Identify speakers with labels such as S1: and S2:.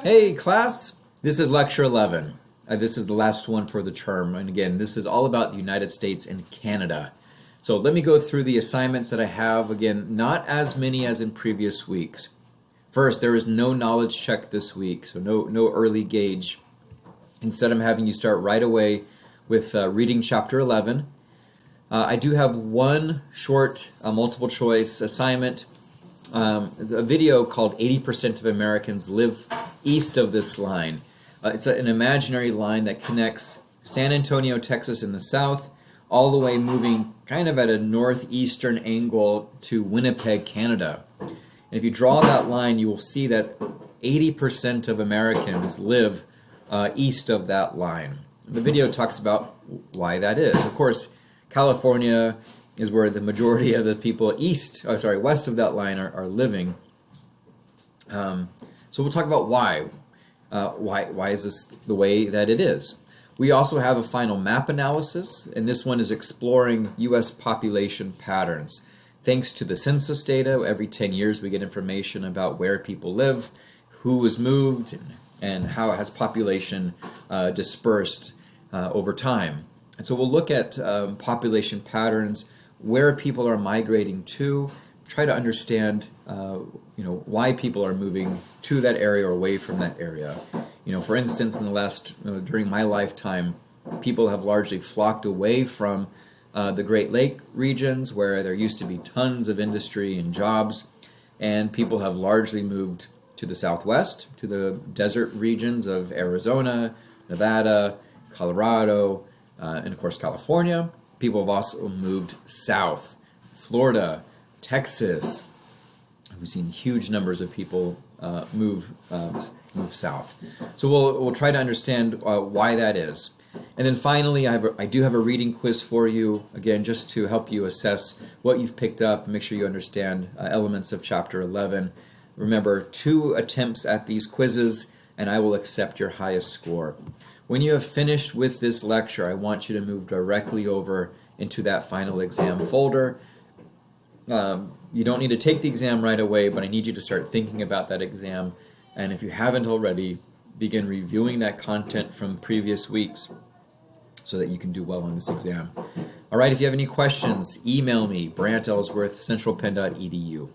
S1: Hey class, this is lecture 11. This is the last one for the term, and again, this is all about the United States and Canada. So let me go through the assignments that I have. Again, not as many as in previous weeks. First, there is no knowledge check this week, so no early gauge. Instead, I'm having you start right away with reading chapter 11. I do have one short multiple choice assignment, a video called 80% of Americans Live East of This Line. It's an imaginary line that connects San Antonio, Texas in the south, all the way moving kind of at a northeastern angle to Winnipeg, Canada. And if you draw that line, you will see that 80% of Americans live east of that line. The video talks about why that is. Of course, California is where the majority of the people west of that line are living. So we'll talk about why. Why is this the way that it is? We also have a final map analysis, and this one is exploring U.S. population patterns. Thanks to the census data, every 10 years we get information about where people live, who has moved, and how has population dispersed over time. And so we'll look at population patterns, where people are migrating to, try to understand why people are moving to that area or away from that area. For instance, in the last during my lifetime, people have largely flocked away from the Great Lake regions where there used to be tons of industry and jobs, and people have largely moved to the southwest, to the desert regions of Arizona, Nevada, Colorado, and of course California. People have also moved south, Florida, Texas. We've seen huge numbers of people move south. So we'll try to understand why that is. And then finally, I do have a reading quiz for you, again, just to help you assess what you've picked up and make sure you understand elements of Chapter 11. Remember, 2 attempts at these quizzes, and I will accept your highest score. When you have finished with this lecture, I want you to move directly over into that final exam folder. You don't need to take the exam right away, but I need you to start thinking about that exam. And if you haven't already, begin reviewing that content from previous weeks so that you can do well on this exam. All right, if you have any questions, email me, brantellsworth@centralpenn.edu.